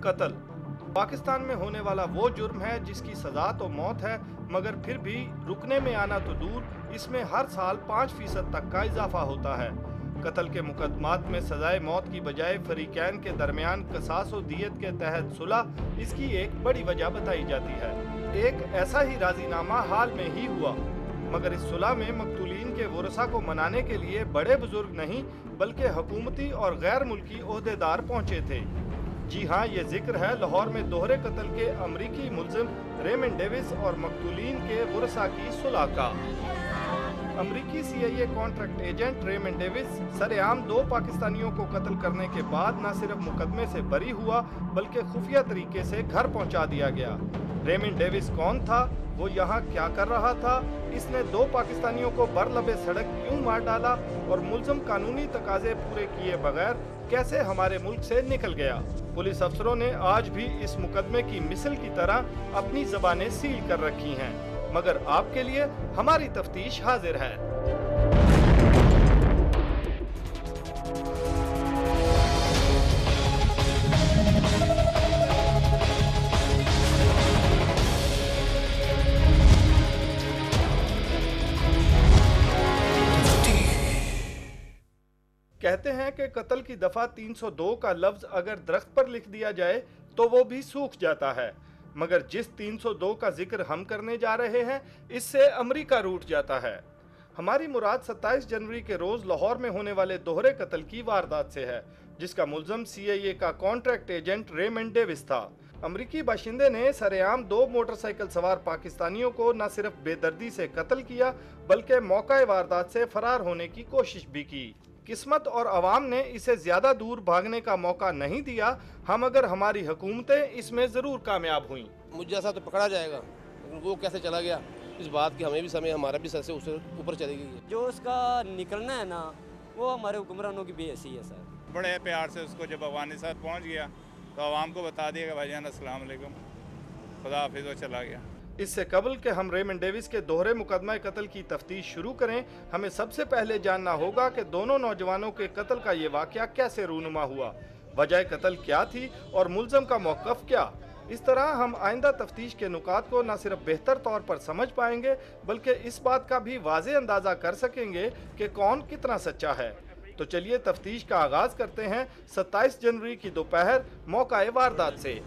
कत्ल। पाकिस्तान में होने वाला वो जुर्म है जिसकी सजा तो मौत है, मगर फिर भी रुकने में आना तो दूर, इसमें हर साल 5% तक का इजाफा होता है। कत्ल के मुकदमात में सजाए मौत की बजाय फरीकैन के दरमियान कसास और दियत के तहत सुलह इसकी एक बड़ी वजह बताई जाती है। एक ऐसा ही राजीनामा हाल में ही हुआ, मगर इस सुलह में मकतूलीन के वरसा को मनाने के लिए बड़े बुजुर्ग नहीं बल्कि हुकूमती और गैर मुल्की ओहदेदार पहुंचे थे। जी हाँ, ये जिक्र है लाहौर में दोहरे कत्ल के अमरीकी मुल्जिम रेमंड डेविस और मकतूलीन के वरसा की सुलह का। अमरीकी CIA contract agent Raymond Davis सरेआम 2 पाकिस्तानियों को कत्ल करने के बाद न सिर्फ मुकदमे से बरी हुआ बल्कि खुफिया तरीके से घर पहुंचा दिया गया। रेमंड डेविस कौन था, वो यहाँ क्या कर रहा था, इसने 2 पाकिस्तानियों को बरलबे सड़क क्यों मार डाला और मुल्जिम कानूनी तकाजे पूरे किए बगैर कैसे हमारे मुल्क से निकल गया। पुलिस अफसरों ने आज भी इस मुकदमे की मिसल की तरह अपनी ज़बानें सील कर रखी हैं, मगर आपके लिए हमारी तफ्तीश हाजिर है। कहते हैं कि कत्ल की दफा 302 का लफ्ज अगर दरख्त पर लिख दिया जाए तो वो भी सूख जाता है, मगर जिस 302 का जिक्र हम करने जा रहे हैं इससे अमेरिका रूठ जाता है। हमारी मुराद 27 जनवरी के रोज लाहौर में होने वाले दोहरे कत्ल की वारदात से है, जिसका मुल्ज़िम CIA का कॉन्ट्रैक्ट एजेंट रेमंड डेविस था। अमरीकी बाशिंदे ने सरेआम 2 मोटरसाइकिल सवार पाकिस्तानियों को न सिर्फ बेदर्दी से कत्ल किया बल्कि मौका वारदात से फरार होने की कोशिश भी की। किस्मत और अवाम ने इसे ज्यादा दूर भागने का मौका नहीं दिया, हम अगर हमारी हुकूमतें इसमें जरूर कामयाब हुई। मुझ जैसा तो पकड़ा जाएगा, वो कैसे चला गया इस बात की हमें भी समय, हमारा भी सर से उससे ऊपर चली गई है। जो उसका निकलना है ना, वो हमारे हुक्मरानों की बेहसी है सर। बड़े प्यार से उसको जब अफगानिस्तान पहुंच गया तो आवाम को बता दिया भाईजान अस्सलाम वालेकुम, खुदा हाफिज़, वो चला गया। इससे कबल के हम रेमंड डेविस के दोहरे मुकदमा कत्ल की तफ्तीश शुरू करें, हमें सबसे पहले जानना होगा कि दोनों नौजवानों के कत्ल का ये वाकया कैसे रूनुमा हुआ, वजह कत्ल क्या थी और मुल्ज़िम का मौक़िफ़ क्या। इस तरह हम आइंदा तफ्तीश के नुकात को न सिर्फ बेहतर तौर पर समझ पाएंगे बल्कि इस बात का भी वाज़े अंदाज़ा कर सकेंगे कि कौन कितना सच्चा है। तो चलिए तफ्तीश का आगाज़ करते हैं 27 जनवरी की दोपहर मौका वारदात से।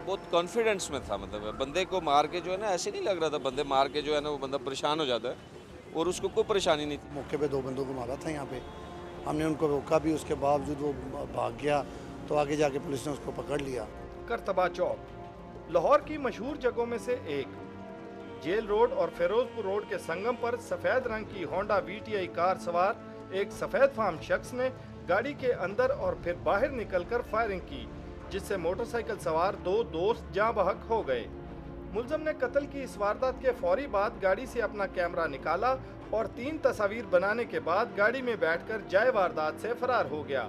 बहुत कॉन्फिडेंस में था, मतलब बंदे को मार के जो है ना, ऐसे नहीं लग रहा था बंदे मार के जो है ना वो बंदा परेशान हो जाता है और उसको कोई परेशानी नहीं थी। मौके पे 2 बंदों को मारा था यहाँ पे, हमने उनको रोका भी, उसके बावजूद वो भाग गया तो आगे जाके पुलिस ने उसको पकड़ लिया। करतबा चौक लाहौर की मशहूर जगहों में से एक। जेल रोड और फिरोजपुर रोड के संगम पर सफेद रंग की होंडा VTI कार सवार एक सफेद फार्म शख्स ने गाड़ी के अंदर और फिर बाहर निकलकर फायरिंग की, जिससे मोटरसाइकिल सवार 2 दोस्त जाँ बहक हो गए। मुल्ज़िम ने कत्ल की इस वारदात के फौरी बाद गाड़ी से अपना कैमरा निकाला और 3 तस्वीर बनाने के बाद गाड़ी में बैठकर जाए वारदात से फरार हो गया,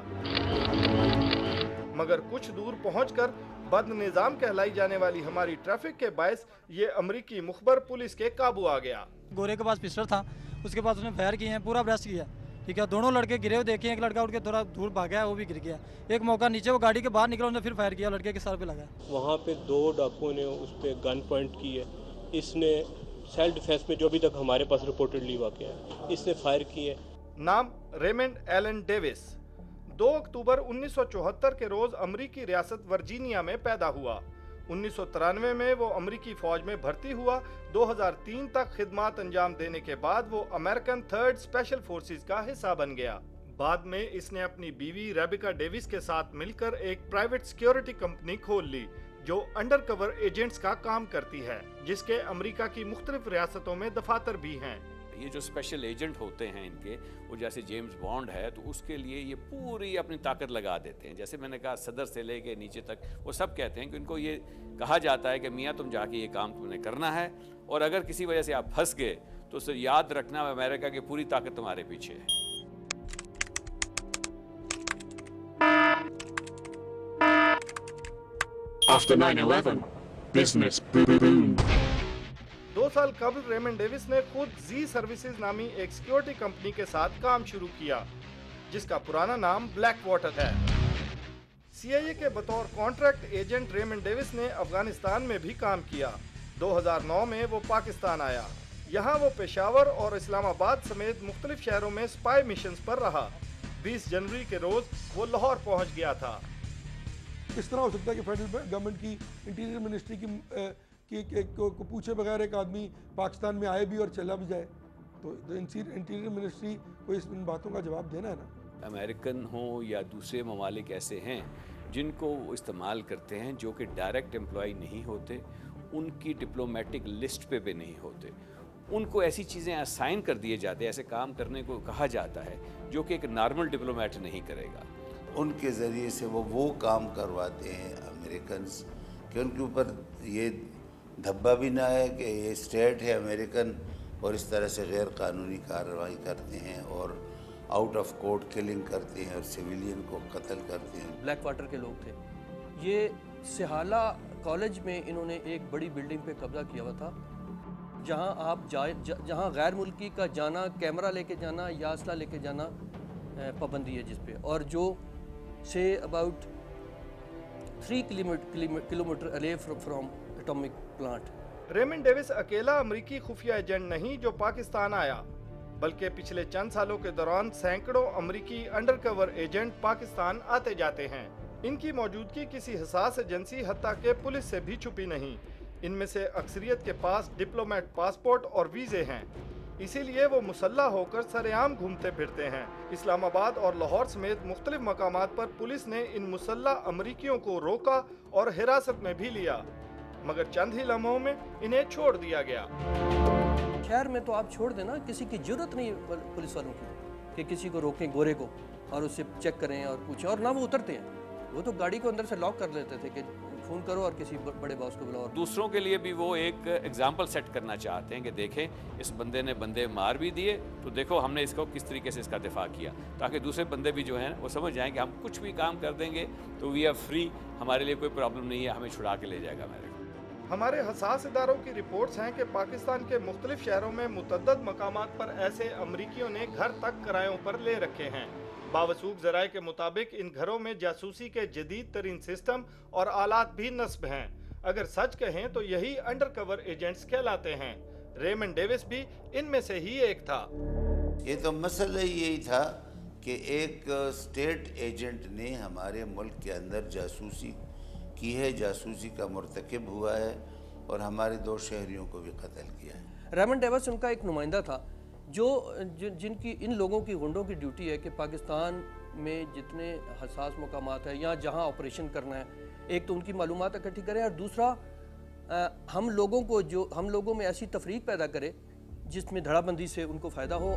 मगर कुछ दूर पहुंचकर बदनिज़ाम कहलाई जाने वाली हमारी ट्रैफिक के बायस ये अमरीकी मुखबर पुलिस के काबू आ गया। गोरे के पास पिस्टल था, उसके बाद उसने फायर किए हैं, पूरा ब्रेस्ट किया, ठीक है। दोनों लड़के गिरे हुए देखे, एक लड़का उठ के थोड़ा दूर भागा है, वो भी गिर गया। एक मौका नीचे वो गाड़ी के बाहर निकला, उसने फिर फायर किया, लड़के के सर पे लगा। वहाँ पे 2 डाकुओं ने उस पर गन पॉइंट की है। इसने सेल्फ डिफेंस में जो अभी तक हमारे पास रिपोर्टेडली वाक़या है, इसने फायर की है। नाम रेमंड एलन डेविस, 2 अक्टूबर 1974 के रोज अमरीकी रियासत वर्जीनिया में पैदा हुआ। 1993 में वो अमरीकी फौज में भर्ती हुआ। 2003 तक खिदमत अंजाम देने के बाद वो अमेरिकन 3rd स्पेशल फोर्सेस का हिस्सा बन गया। बाद में इसने अपनी बीवी रेबिका डेविस के साथ मिलकर एक प्राइवेट सिक्योरिटी कंपनी खोल ली जो अंडरकवर एजेंट्स का काम करती है, जिसके अमेरिका की मुख्तलिफ रियासतों में दफातर भी हैं। ये जो स्पेशल एजेंट होते हैं इनके, वो जैसे जेम्स बॉन्ड है, तो उसके लिए ये पूरी अपनी ताकत लगा देते हैं। जैसे मैंने कहा, सदर से लेके नीचे तक वो सब कहते हैं कि इनको ये कहा जाता है कि मियाँ तुम जाके ये काम तुमने करना है, और अगर किसी वजह से आप फंस गए तो उसे याद रखना अमेरिका की पूरी ताकत तुम्हारे पीछे है। After 9/11, business boom. 2 साल कबल रेमंड डेविस ने खुद जी सर्विसेज नामी एक सिक्योरिटी कंपनी के साथ काम शुरू किया, जिसका पुराना नाम ब्लैक वाटर है। CIA के बतौर कॉन्ट्रैक्ट एजेंट रेमंड डेविस ने अफगानिस्तान में भी काम किया। 2009 में वो पाकिस्तान आया। यहाँ वो पेशावर और इस्लामाबाद समेत मुख्तलिफ शहरों में स्पाई मिशंस पर रहा। 20 जनवरी के रोज वो लाहौर पहुँच गया था। इस तरह हो सकता है कि फेडरल गवर्नमेंट की इंटीरियर मिनिस्ट्री को पूछे बगैर एक आदमी पाकिस्तान में आए भी और चला भी जाए, तो इंटीरियर मिनिस्ट्री को इन बातों का जवाब देना है ना। अमेरिकन हो या दूसरे ममालिक ऐसे हैं जिनको वो इस्तेमाल करते हैं जो कि डायरेक्ट एम्प्लॉय नहीं होते, उनकी डिप्लोमेटिक लिस्ट पे भी नहीं होते, उनको ऐसी चीज़ें असाइन कर दिए जाते हैं, ऐसे काम करने को कहा जाता है जो कि एक नॉर्मल डिप्लोमेट नहीं करेगा। उनके ज़रिए से वो काम करवाते हैं अमेरिकन्स कि उनके ऊपर ये धब्बा भी ना है कि ये स्टेट है अमेरिकन और इस तरह से गैर कानूनी कार्रवाई करते हैं और आउट ऑफ कोर्ट किलिंग करते हैं और सिविलियन को कत्ल करते हैं। ब्लैक वाटर के लोग थे। ये सिहाला कॉलेज में इन्होंने एक बड़ी बिल्डिंग पे कब्जा किया हुआ था, जहां आप जहां गैर मुल्की का जाना, कैमरा लेके जाना या असला लेके जाना पाबंदी है जिस पे, और जो say about 3 kilometre away from atomic plant. Raymond Davis अकेला अमेरिकी खुफिया एजेंट नहीं जो पाकिस्तान आया, बल्कि पिछले चंद सालों के दौरान सैकड़ों अमेरिकी अंडरकवर एजेंट पाकिस्तान आते जाते हैं। इनकी मौजूदगी किसी हिसास एजेंसी हत्ता के पुलिस से भी छुपी नहीं। इनमें से अक्सरियत के पास डिप्लोमेट पासपोर्ट और वीजे हैं, इसीलिए वो मुसल्ला होकर सरेआम घूमते फिरते हैं। इस्लामाबाद और लाहौर समेत मुख्तलिफ मकामात पर पुलिस ने इन मुसल्ला अमरीकियों को रोका और हिरासत में भी लिया, मगर चंद ही लम्हों में इन्हें छोड़ दिया गया। शहर में तो आप छोड़ देना, किसी की जरूरत नहीं पुलिस वालों की कि किसी को रोकें गोरे को और उससे चेक करें और पूछें, और ना वो उतरते हैं। वो तो गाड़ी को अंदर से लॉक कर लेते थे कि फ़ोन करो और किसी बड़े बॉस को बुलाओ। दूसरों के लिए भी वो एक एग्जाम्पल सेट करना चाहते हैं कि देखें इस बंदे ने बंदे मार भी दिए, तो देखो हमने इसको किस तरीके से इसका दिफा किया, ताकि दूसरे बंदे भी जो हैं वो समझ जाएं कि हम कुछ भी काम कर देंगे तो वी आर फ्री, हमारे लिए कोई प्रॉब्लम नहीं है, हमें छुड़ा के ले जाएगा अमेरिका। हमारे हसास इदारों की रिपोर्ट्स हैं कि पाकिस्तान के मुख्तलिफ शहरों में मुतअद्दिद मकामात पर ऐसे अमरीकियों ने घर तक किरायों पर ले रखे हैं। बावसूख ज़राए के मुताबिक इन घरों में जासूसी के जदीद तरीन सिस्टम और आलात भी नस्ब हैं। अगर सच कहें तो यही अंडरकवर एजेंट्स कहलाते हैं। रेमंड डेविस भी इनमें से ही एक था। ये तो मसला यही था कि एक स्टेट एजेंट ने हमारे मुल्क के अंदर जासूसी की है, जासूसी का मुर्तकिब हुआ है और हमारे 2 शहरियों को भी कत्ल किया है। रेमंड डेविस उनका एक नुमाइंदा था जिनकी इन लोगों की गुंडों की ड्यूटी है कि पाकिस्तान में जितने हसास मकामात है या जहां ऑपरेशन करना है, एक तो उनकी मालूमात इकट्ठी करें और दूसरा हम लोगों में ऐसी तफरीक पैदा करे जिसमें धड़ाबंदी से उनको फ़ायदा हो।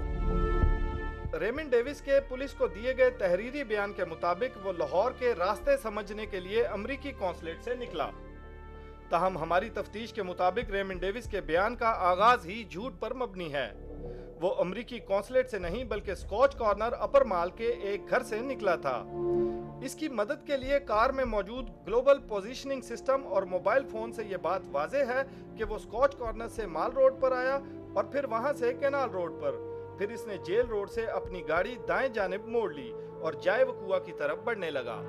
रेमंड डेविस के पुलिस को दिए गए तहरीरी बयान के मुताबिक वो लाहौर के रास्ते समझने के लिए अमरीकी कौंसलेट से निकला। ताहम हमारी तफ्तीश के मुताबिक रेमंड डेविस के बयान का आगाज ही झूठ पर मबनी है। वो अमरीकी कौंसलेट से नहीं बल्कि स्कॉच कॉर्नर अपर माल के एक घर से निकला था। इसकी मदद के लिए कार में मौजूद ग्लोबल पोजीशनिंग सिस्टम और मोबाइल फोन से ये बात वाज़ेह है कि वो स्कॉच कॉर्नर से माल रोड पर आया और फिर वहां से कैनाल रोड पर, फिर इसने जेल रोड से अपनी गाड़ी दाएं जानिब मोड़ ली और जाए वकुआ की तरफ बढ़ने लगा।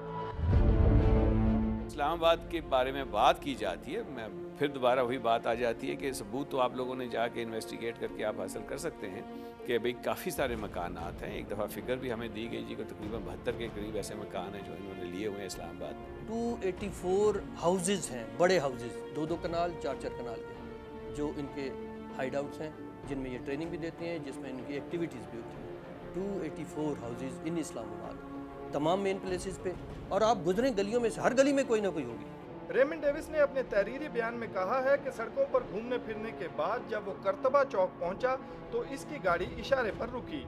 इस्लामाबाद के बारे में बात की जाती है, मैं फिर दोबारा वही बात आ जाती है कि सबूत तो आप लोगों ने जाके इन्वेस्टिगेट करके आप हासिल कर सकते हैं कि भाई काफ़ी सारे मकानात हैं। एक दफ़ा फिगर भी हमें दी गई जी को तकरीबन 72 के करीब ऐसे मकान हैं जो इन्होंने लिए हुए हैं इस्लामाबाद में। 284 हाउसेज हैं, बड़े हाउसेज, 2-2 कनाल 4-4 कनाल के, जो इनके हाइड आउट्स हैं, जिनमें ये ट्रेनिंग भी देते हैं, जिसमें इनकी एक्टिविटीज़ भी होती हैं। 284 हाउसेज इन इस्लामाबाद, तमाम मेन प्लेसेस पे, और आप गुजरें गलियों में से हर गली में कोई ना कोई होगी। रेमंड डेविस ने अपने तहरीरी बयान में कहा है कि सड़कों पर घूमने फिरने के बाद जब वो करतबा चौक पहुंचा तो इसकी गाड़ी इशारे पर रुकी।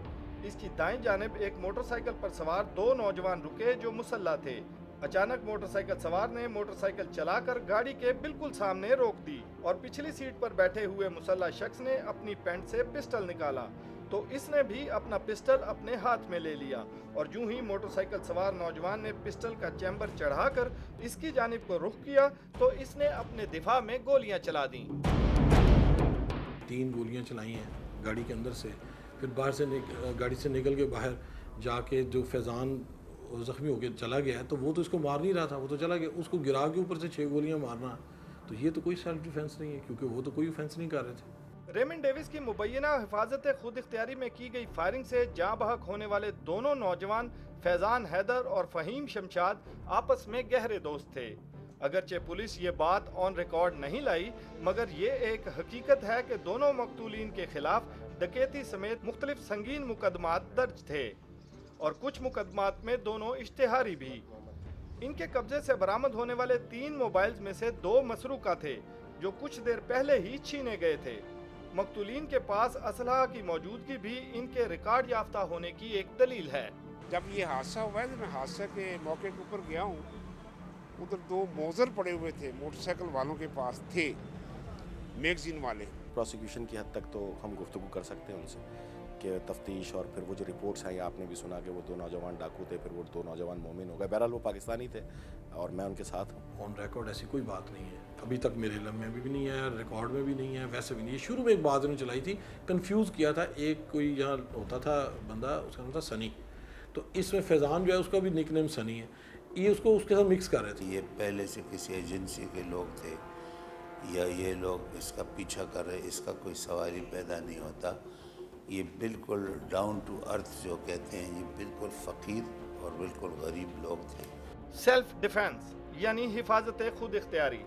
इसकी दाईं जानिब एक मोटरसाइकिल पर सवार 2 नौजवान रुके जो मुसल्ला थे। अचानक मोटरसाइकिल सवार ने मोटरसाइकिल चलाकर गाड़ी के बिल्कुल सामने रोक दी और पिछली सीट पर बैठे हुए मुसल्ला शख्स ने अपनी पैंट से पिस्टल निकाला तो इसने भी अपना पिस्टल अपने हाथ में ले लिया और यूं ही मोटरसाइकिल सवार नौजवान ने पिस्टल का चैम्बर चढ़ाकर इसकी जानिब को रुख किया तो इसने अपने दिफा में गोलियां चला दी। 3 गोलियां चलाई हैं गाड़ी के अंदर से, फिर बाहर से गाड़ी से निकल के बाहर जाके जो फैज़ान ज़ख्मी होकर चला गया है, तो वो तो इसको मार नहीं रहा था, वो तो चला गया, उसको गिरा के ऊपर से 6 गोलियां मारना, तो ये तो कोई सेल्फ डिफेंस नहीं है, क्योंकि वो तो कोई ऑफेंस नहीं कर रहे थे। रेमंड डेविस की मुबैना हिफाजत खुद इख्तियारी में की गई फायरिंग से जाँ बहक होने वाले दोनों नौजवान फैज़ान हैदर और फ़हीम शमशाद आपस में गहरे दोस्त थे। अगरचे पुलिस ये बात ऑन रिकॉर्ड नहीं लाई, मगर ये एक हकीकत है कि दोनों मकतूलीन के खिलाफ डकैती समेत मुख्तलिफ संगीन मुकदमात दर्ज थे और कुछ मुकदमात में दोनों इश्तिहारी भी। इनके कब्जे से बरामद होने वाले 3 मोबाइल्स में से 2 मसरूका थे, जो कुछ देर पहले ही छीने गए थे। मकतूलीन के पास असलहा की मौजूदगी भी इनके रिकॉर्ड याफ्ता होने की एक दलील है। जब ये हादसा हुआ है तो मैं हादसा के मौके के ऊपर गया हूँ, उधर 2 मोज़र पड़े हुए थे, मोटरसाइकिल वालों के पास थे, मैगजीन वाले। प्रोसिक्यूशन की हद तक तो हम गुफ्तगू कर सकते हैं उनसे कि तफ्तीश और फिर वो जो रिपोर्ट्स आई, आपने भी सुना कि वो 2 नौजवान डाकू थे, फिर वो 2 नौजवान मोमिन हो गए। बहरहाल वो पाकिस्तानी थे और मैं उनके साथ हूँ। ऑन रिकॉर्ड ऐसी कोई बात नहीं है, अभी तक मेरे इल्म में भी नहीं है, रिकॉर्ड में भी नहीं है, वैसे भी नहीं है। शुरू में एक बात उन्होंने चलाई थी, कंफ्यूज किया था, एक कोई यहाँ होता था बंदा, उसका नाम था सनी, तो इसमें फैज़ान जो है उसका भी निकनेम सनी है, ये उसको उसके साथ मिक्स कर रहे थे। ये पहले से किसी एजेंसी के लोग थे या ये लोग इसका पीछा कर रहे, इसका कोई सवाल ही पैदा नहीं होता। ये बिल्कुल डाउन टू अर्थ जो कहते हैं, ये बिल्कुल फ़कीर और बिल्कुल गरीब लोग थे। सेल्फ डिफेंस यानी हिफाजत खुद इख्तियारी।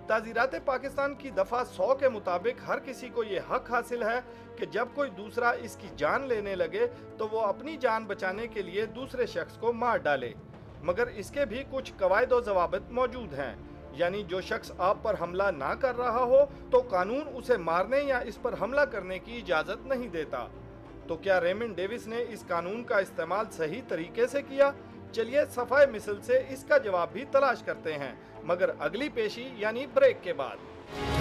ताज़ीरात पाकिस्तान की दफ़ा 100 के मुताबिक हर किसी को ये हक हासिल है कि जब कोई दूसरा इसकी जान लेने लगे तो वो अपनी जान बचाने के लिए दूसरे शख्स को मार डाले, मगर इसके भी कुछ कवायद व ज़वाबित मौजूद हैं। यानी जो शख्स आप पर हमला ना कर रहा हो तो कानून उसे मारने या इस पर हमला करने की इजाज़त नहीं देता। तो क्या रेमंड डेविस ने इस कानून का इस्तेमाल सही तरीके से किया? चलिए सफाए मिसल से इसका जवाब भी तलाश करते हैं, मगर अगली पेशी यानी ब्रेक के बाद।